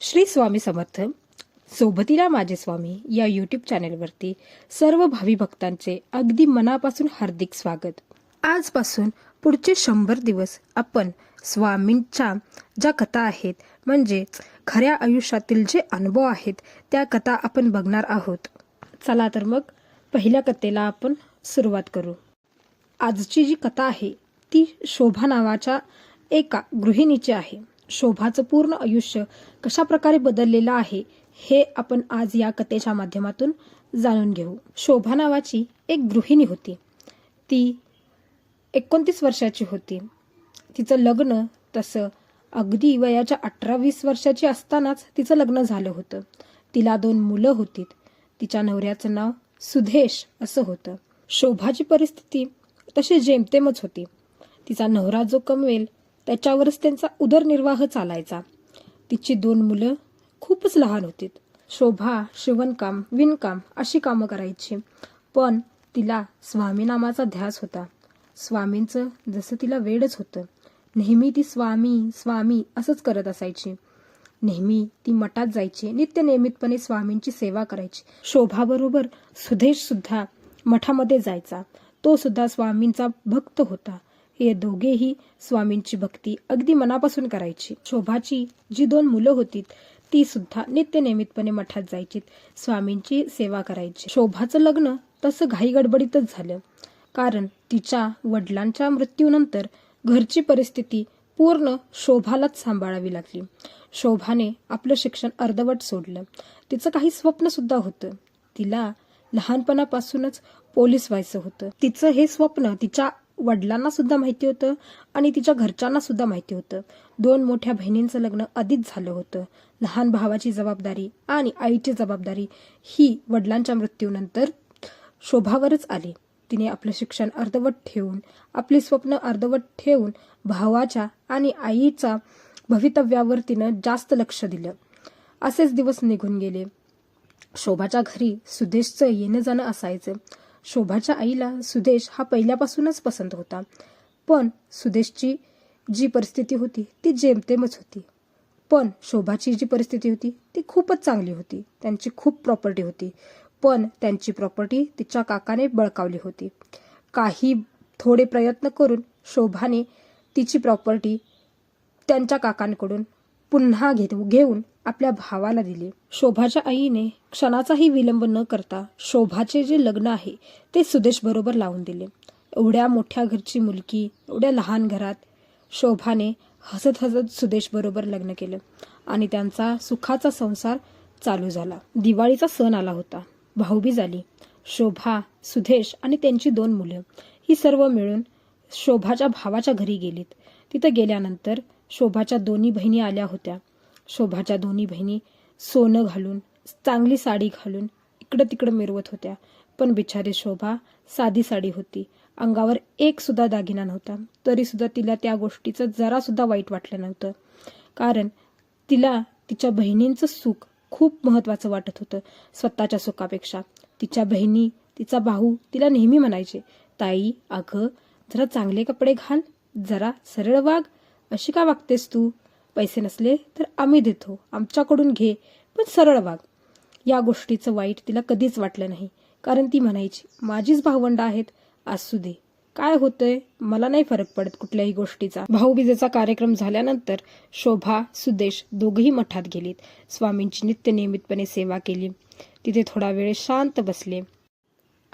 श्री स्वामी समर्थ. सोबतीला माझे स्वामी या यूट्यूब चॅनेलवरती सर्व भावी भक्तांचे अगदी मनापासून हार्दिक स्वागत. आजपासून पुढचे 100 दिवस आपण स्वामींच्या ज्या कथा आहेत, म्हणजेच खऱ्या आयुष्यातील जे अनुभव आहेत, त्या कथा आपण बघणार आहोत. चला तर मग पहिल्या कथेला आपण सुरुवात करू. आजची जी कथा आहे ती शोभा नावाच्या एका गृहिणीची आहे. शोभाचं पूर्ण आयुष्य कशा प्रकारे बदललेलं आहे हे आपण आज या कथेच्या माध्यमातून जाणून घेऊ. शोभा नावाची एक गृहिणी होती. ती 29 वर्षाची होती. तिचं लग्न तसं अगदी वयाच्या 18-20 वर्षाची असतानाच तिचं लग्न झालं होतं. तिला 2 मुलं होती. तिच्या नवऱ्याचं नाव सुदेश असं होतं. शोभाची परिस्थिती तशी जेमतेमच होती. तिचा नवरा जो कमवेल त्याच्यावरच त्यांचा उदरनिर्वाह चालायचा. तिची 2 मुलं खूपच लहान होती. शोभा शिवणकाम, विणकाम अशी कामं करायची, पण तिला स्वामी नामाचा ध्यास होता. स्वामींचं जसं तिला वेडच होतं. नेहमी ती स्वामी स्वामी असंच करत असायची. नेहमी ती मठात जायची, नित्य नियमितपणे स्वामींची सेवा करायची. शोभाबरोबर सुदेश सुद्धा मठामध्ये जायचा. तो सुद्धा स्वामींचा भक्त होता. हे दोघेही स्वामींची भक्ती अगदी मनापासून करायची. शोभाची जी 2 मुलं होती ती सुद्धा नित्य नियमितपणे मठात जायची, स्वामींची सेवा करायची. शोभाचं लग्न तसं घाईगडबडीतच झालं, कारण तिच्या वडिलांच्या मृत्यूनंतर घरची परिस्थिती पूर्ण शोभालाच सांभाळावी लागली. शोभाने आपलं शिक्षण अर्धवट सोडलं. तिचं काही स्वप्न सुद्धा होतं. तिला लहानपणापासूनच पोलीस व्हायचं होतं. तिचं हे स्वप्न तिच्या वडिलांना सुद्धा माहिती होतं आणि तिच्या घरच्यांना सुद्धा माहिती होतं. 2 मोठ्या बहिणींचं लग्न आधीच झालं होतं. लहान भावाची जबाबदारी आणि आईची जबाबदारी ही वडिलांच्या मृत्यूनंतर शोभावरच आली. तिने आपलं शिक्षण अर्धवट ठेवून, आपली स्वप्न अर्धवट ठेवून भावाच्या आणि आईच्या भवितव्यावर तिनं जास्त लक्ष दिलं. असेच दिवस निघून गेले. शोभाच्या घरी सुदेशचं येणं जाणं असायचं. शोभाच्या आईला सुदेश हा पहिल्यापासूनच पसंत होता, पण सुदेशची जी परिस्थिती होती ती जेमतेमच होती. पण शोभाची जी परिस्थिती होती ती खूपच चांगली होती. त्यांची खूप प्रॉपर्टी होती, पण त्यांची प्रॉपर्टी तिच्या काकाने बळकावली होती. काही थोडे प्रयत्न करून शोभाने तिची प्रॉपर्टी त्यांच्या काकांकडून पुन्हा घेऊन आपल्या भावाला दिली. शोभाच्या आईने क्षणाचाही विलंब न करता शोभाचे जे लग्न आहे ते सुदेश बरोबर लावून दिले. एवढ्या मोठ्या घरची मुलगी, एवढ्या लहान घरात शोभाने हसत हसत सुदेश बरोबर लग्न केलं आणि त्यांचा सुखाचा संसार चालू झाला. दिवाळीचा सण आला होता. भाऊबीज आली. शोभा, सुदेश आणि त्यांची 2 मुलं ही सर्व मिळून शोभाच्या भावाच्या घरी गेलीत. तिथं गेल्यानंतर शोभाच्या 2 बहिणी आल्या होत्या. शोभाच्या 2 बहिणी सोनं घालून, चांगली साडी घालून इकडं तिकडं मिरवत होत्या, पण बिचारी शोभा साधी साडी होती. अंगावर एक सुद्धा दागिना नव्हता. तरी सुद्धा तिला त्या गोष्टीचं जरा सुद्धा वाईट वाटलं नव्हतं, कारण तिला तिच्या बहिणींचं सुख खूप महत्त्वाचं वाटत होतं स्वतःच्या सुखापेक्षा. तिच्या बहिणी, तिचा भाऊ तिला नेहमी म्हणायचे, ताई अगं जरा चांगले कपडे घाल, जरा सरळ वाग, अशी का वागतेस तू? पैसे नसले तर आम्ही देतो, आमच्याकडून घे, पण सरळ वाग. या गोष्टीचं वाईट तिला कधीच वाटलं नाही, कारण ती म्हणायची माझीच भावंड आहेत, असू दे, काय होतंय, मला नाही फरक पडत कुठल्याही गोष्टीचा. भाऊबीजेचा कार्यक्रम झाल्यानंतर शोभा, सुदेश दोघंही मठात गेलीत. स्वामींची नित्य नियमितपणे सेवा केली. तिथे थोडा वेळ शांत बसले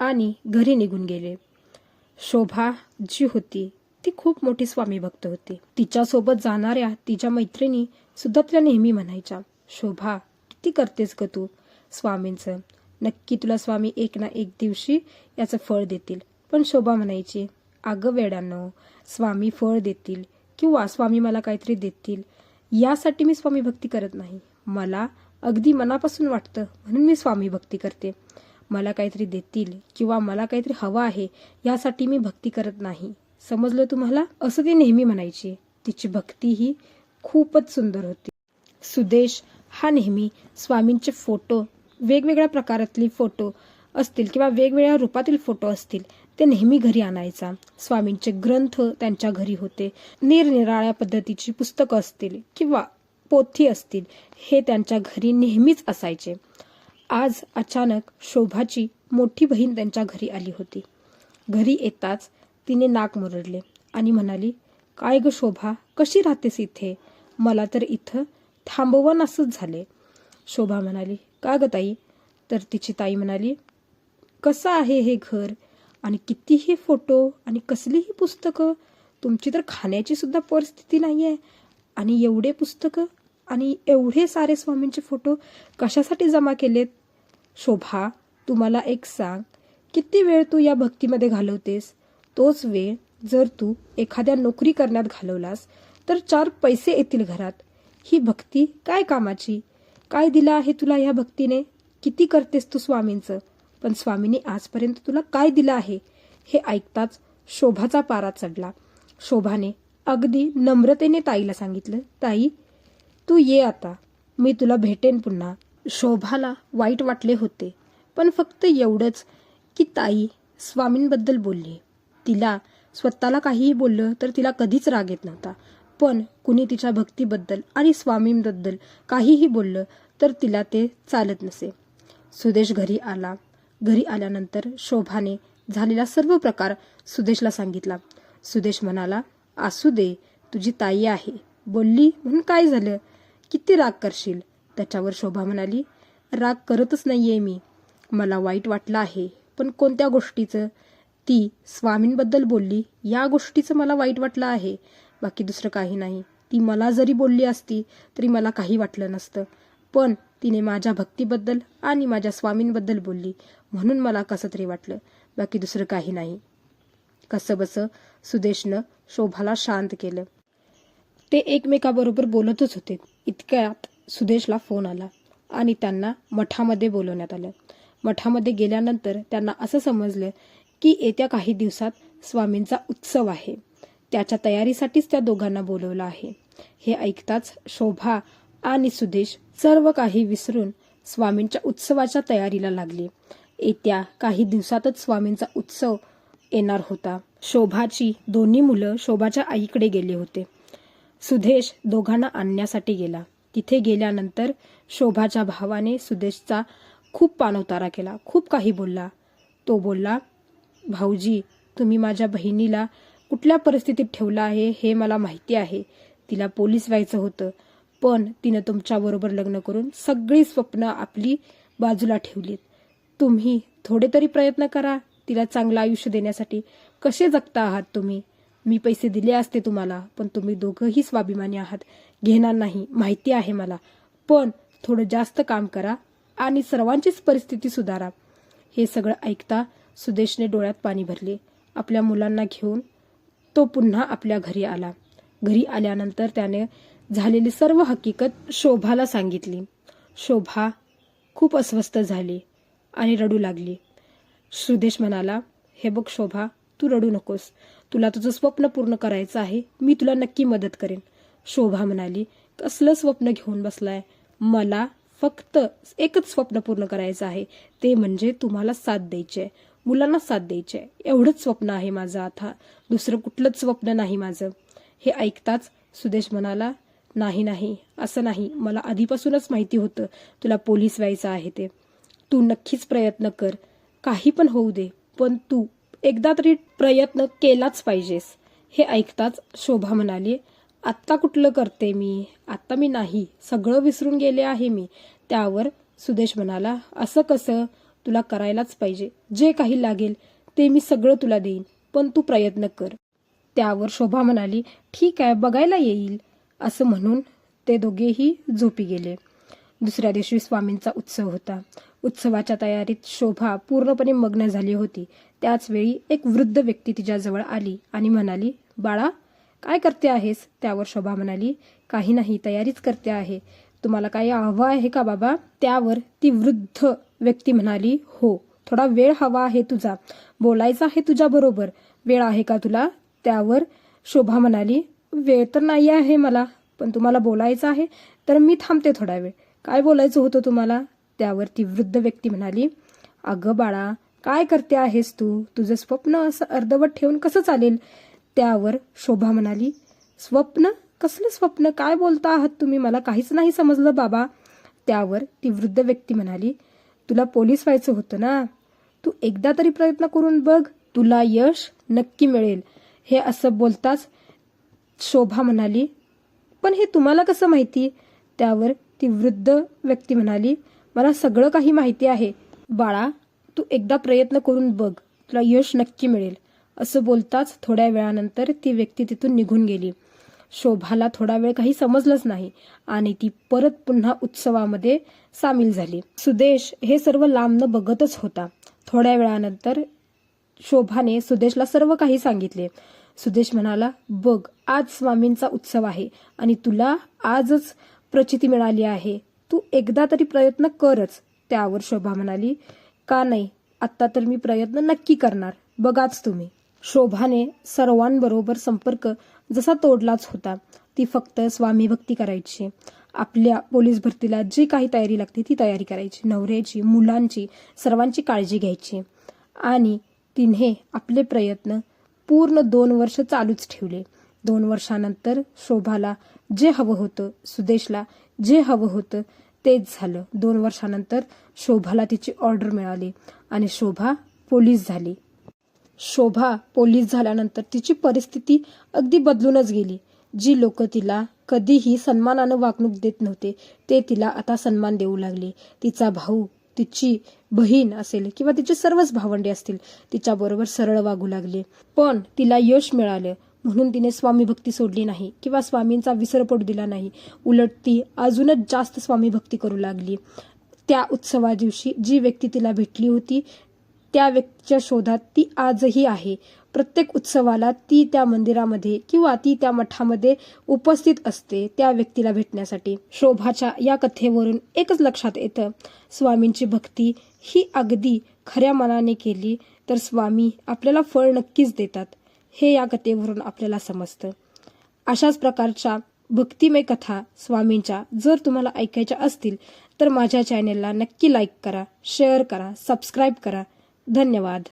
आणि घरी निघून गेले. शोभा जी होती ती खूप मोठी स्वामी भक्त होती. तिच्यासोबत जाणाऱ्या तिच्या मैत्रिणी सुद्धा तिला नेहमी म्हणायच्या, शोभा किती करतेस ग तू स्वामींचं, नक्की तुला स्वामी एक ना एक दिवशी याचं फळ देतील. पण शोभा म्हणायची, अगं वेड्यानो, स्वामी फळ देतील किंवा स्वामी मला काहीतरी देतील यासाठी मी स्वामी भक्ती करत नाही. मला अगदी मनापासून वाटतं म्हणून मी स्वामी भक्ती करते. मला काहीतरी देतील किंवा मला काहीतरी हवं आहे यासाठी मी भक्ती करत नाही. समजलं तुम्हाला? असं ती नेहमी म्हणायची. तिची भक्ती ही खूपच सुंदर होती. सुदेश हा नेहमी स्वामींचे फोटो, वेगवेगळ्या प्रकारातले फोटो असतील किंवा वेगवेगळ्या रूपातील फोटो असतील ते नेहमी घरी आणायचा. स्वामींचे ग्रंथ त्यांच्या घरी होते. निरनिराळ्या पद्धतीची पुस्तकं असतील किंवा पोथी असतील हे त्यांच्या घरी नेहमीच असायचे. आज अचानक शोभाची मोठी बहीण त्यांच्या घरी आली होती. घरी येताच तिने नाक मुरडले आणि म्हणाली, काय ग शोभा, कशी राहतेस इथे? मला तर इथं थांबवण असंच झाले. शोभा म्हणाली, का ग ताई? तर तिची ताई म्हणाली, कसं आहे हे घर आणि कितीही फोटो आणि कसलीही पुस्तकं. तुमची तर खाण्याची सुद्धा परिस्थिती नाही आहे आणि एवढे पुस्तकं आणि एवढे सारे स्वामींचे फोटो कशासाठी जमा केलेत? शोभा, तुम्हाला एक सांग, किती वेळ तू या भक्तीमध्ये घालवतेस? तोच वेळ जर तू एखाद्या नोकरी करण्यात घालवलास तर 4 पैसे येतील घरात. ही भक्ती काय कामाची? काय दिलं आहे तुला या भक्तीने? किती करतेस तू स्वामींचं, पण स्वामींनी आजपर्यंत तुला काय दिलं आहे? हे ऐकताच शोभाचा पारा चढला. शोभाने अगदी नम्रतेने ताईला सांगितलं, ताई तू ये आता, मी तुला भेटेन पुन्हा. शोभाला वाईट वाटले होते, पण फक्त एवढंच की ताई स्वामींबद्दल बोलली. तिला स्वतःला काहीही बोललं तर तिला कधीच राग येत नव्हता, पण कुणी तिच्या भक्तीबद्दल आणि स्वामींबद्दल काहीही बोललं तर तिला ते चालत नसे. सुदेश घरी आला. घरी आल्यानंतर शोभाने झालेला सर्व प्रकार सुदेशला सांगितला. सुदेश म्हणाला, असू दे, तुझी ताई आहे, बोलली म्हणून काय झालं, किती राग करशील? त्याच्यावर शोभा म्हणाली, राग करतच नाहीये मी, मला वाईट वाटलं आहे, पण कोणत्या गोष्टीचं? ती स्वामींबद्दल बोलली या गोष्टीचं मला वाईट वाटलं आहे, बाकी दुसरं काही नाही. ती मला जरी बोलली असती तरी मला काही वाटलं नसतं, पण तिने माझ्या भक्तीबद्दल आणि माझ्या स्वामींबद्दल बोलली म्हणून मला कसं तरी वाटलं, बाकी दुसरं काही नाही. कसंबसं सुदेशनं शोभाला शांत केलं. ते एकमेकाबरोबर बोलतच होते. इतक्यात सुदेशला फोन आला आणि त्यांना मठामध्ये बोलवण्यात आलं. मठामध्ये गेल्यानंतर त्यांना असं समजलं की येत्या काही दिवसात स्वामींचा उत्सव आहे. त्याच्या तयारीसाठीच त्या दोघांना बोलवलं आहे. हे ऐकताच शोभा आणि सुदेश सर्व काही विसरून स्वामींच्या उत्सवाच्या तयारीला लागले. येत्या काही दिवसातच स्वामींचा उत्सव येणार होता. शोभाची दोन्ही मुलं शोभाच्या आईकडे गेले होते. सुदेश दोघांना आणण्यासाठी गेला. तिथे गेल्यानंतर शोभाच्या भावाने सुदेशचा खूप पाणउतारा केला, खूप काही बोलला. तो बोलला, भाऊजी, तुम्ही माझ्या बहिणीला कुठल्या परिस्थितीत ठेवलं आहे हे मला माहिती आहे. तिला पोलीस व्हायचं होतं, पण तिनं तुमच्याबरोबर लग्न करून सगळी स्वप्न आपली बाजूला ठेवलीत. तुम्ही थोडे तरी प्रयत्न करा तिला चांगलं आयुष्य देण्यासाठी. कसे जगता आहात तुम्ही? मी पैसे दिले असते तुम्हाला, पण तुम्ही दोघंही स्वाभिमानी आहात, घेणार नाही माहिती आहे मला, पण थोडं जास्त काम करा आणि सर्वांचीच परिस्थिती सुधारा. हे सगळं ऐकता सुदेशने डोळ्यात पाणी भरले. आपल्या मुलांना घेऊन तो पुन्हा आपल्या घरी आला. घरी आल्यानंतर त्याने झालेली सर्व हकीकत शोभाला सांगितली. शोभा खूप अस्वस्थ झाली आणि रडू लागली. सुदेश म्हणाला, हे बघ शोभा, तू रडू नकोस, तुला तुझं स्वप्न पूर्ण करायचं आहे, मी तुला नक्की मदत करेन. शोभा म्हणाली, कसलं स्वप्न घेऊन बसलाय? मला फक्त एकच स्वप्न पूर्ण करायचं आहे, ते म्हणजे तुम्हाला साथ द्यायची आहे, मुलांना साथ द्यायची आहे. एवढंच स्वप्न आहे माझं, आता दुसरं कुठलंच स्वप्न नाही माझं. हे ऐकताच सुदेश म्हणाला, नाही नाही, असं नाही, मला आधीपासूनच माहिती होतं तुला पोलीस व्हायचं आहे ते. तू नक्कीच प्रयत्न कर, काही पण होऊ दे, पण तू एकदा तरी प्रयत्न केलाच पाहिजेस. हे ऐकताच शोभा म्हणाली, आत्ता कुठलं करते मी, आत्ता मी नाही, सगळं विसरून गेले आहे मी. त्यावर सुदेश म्हणाला, असं कसं, तुला करायलाच पाहिजे, जे काही लागेल ते मी सगळं तुला देईन, पण तू प्रयत्न कर. त्यावर शोभा म्हणाली, ठीक आहे, बघायला येईल. असं म्हणून ते दोघेही झोपी गेले. दुसऱ्या दिवशी स्वामींचा उत्सव होता. उत्सवाच्या तयारीत शोभा पूर्णपणे मग्न झाली होती. त्याच वेळी एक वृद्ध व्यक्ती तिच्याजवळ आली आणि म्हणाली, बाळा, काय करते आहेस? त्यावर शोभा म्हणाली, काही नाही, तयारीच करते आहे. तुम्हाला काही हवं आहे का बाबा? त्यावर ती वृद्ध व्यक्ती म्हणाली, हो, थोडा वेळ हवा आहे तुझा, बोलायचं आहे तुझ्या बरोबर, वेळ आहे का तुला? त्यावर शोभा म्हणाली, वेळ तर नाही आहे मला, पण तुम्हाला बोलायचं आहे तर मी थांबते थोडा वेळ. काय बोलायचं होतं तुम्हाला? त्यावर ती वृद्ध व्यक्ती म्हणाली, अगं बाळा, काय करते आहेस तू? तुझं स्वप्न असं अर्धवट ठेवून कसं चालेल? त्यावर शोभा म्हणाली, स्वप्न? कसलं स्वप्न? काय बोलता आहात तुम्ही? मला काहीच नाही समजलं बाबा. त्यावर ती वृद्ध व्यक्ती म्हणाली, तुला पोलीस व्हायचं होतं ना, तू एकदा तरी प्रयत्न करून बघ, तुला यश नक्की मिळेल. हे असं बोलताच शोभा म्हणाली, पण हे तुम्हाला कसं माहिती? त्यावर ती वृद्ध व्यक्ती म्हणाली, मला सगळं काही माहिती आहे बाळा, तू एकदा प्रयत्न करून बघ, तुला यश नक्की मिळेल. असं बोलताच थोड्या वेळानंतर ती व्यक्ती तिथून निघून गेली. शोभाला थोडा वेळ काही समजलंच नाही आणि ती परत पुन्हा उत्सवामध्ये सामील झाली. सुदेश हे सर्व लांबनं बघतच होता. थोड्या वेळानंतर शोभाने सुदेशला सर्व काही सांगितले. सुदेश म्हणाला, बघ, आज स्वामींचा उत्सव आहे आणि तुला आजच प्रचिती मिळाली आहे, तू एकदा तरी प्रयत्न करच. त्यावर शोभा म्हणाली, का नाही, आत्ता तर मी प्रयत्न नक्की करणार, बघाच तुम्ही. शोभाने सर्वांबरोबर संपर्क जसा तोडलाच होता. ती फक्त स्वामी भक्ती करायची. आपल्या पोलीस भरतीला जी काही तयारी लागते ती तयारी करायची. नवऱ्याची, मुलांची, सर्वांची काळजी घ्यायची. आणि तिने आपले प्रयत्न पूर्ण 2 वर्ष चालूच ठेवले. 2 वर्षानंतर शोभाला जे हवं होतं, सुदेशला जे हवं होतं तेच झालं. 2 वर्षानंतर शोभाला तिची ऑर्डर मिळाली आणि शोभा पोलीस झाली. शोभा पोलीस झाल्यानंतर तिची परिस्थिती अगदी बदलूनच गेली. जी लोक तिला कधीही सन्मानानं वागणूक देत नव्हते ते तिला आता सन्मान देऊ लागले. तिचा भाऊ, तिची बहीण असेल किंवा तिचे सर्वच भावंडे असतील, तिच्याबरोबर सरळ वागू लागले. पण तिला यश मिळालं म्हणून तिने स्वामी भक्ती सोडली नाही किंवा स्वामींचा विसर पडू दिला नाही. उलट ती अजूनच जास्त स्वामी भक्ती करू लागली. त्या उत्सवा दिवशी जी व्यक्ती तिला भेटली होती त्या व्यक्तीच्या शोधात ती आजही आहे. प्रत्येक उत्सवाला ती त्या मंदिरामध्ये किंवा ती त्या मठामध्ये उपस्थित असते त्या व्यक्तीला भेटण्यासाठी. शोभाच्या या कथेवरून एकच लक्षात येतं, स्वामींची भक्ती ही अगदी खऱ्या मनाने केली तर स्वामी आपल्याला फळ नक्कीच देतात, हे या कथेवरून आपल्याला समजतं. अशाच प्रकारच्या भक्तिमय कथा स्वामींच्या जर तुम्हाला ऐकायच्या असतील तर माझ्या चॅनेलला नक्की लाईक करा, शेअर करा, सबस्क्राईब करा. धन्यवाद.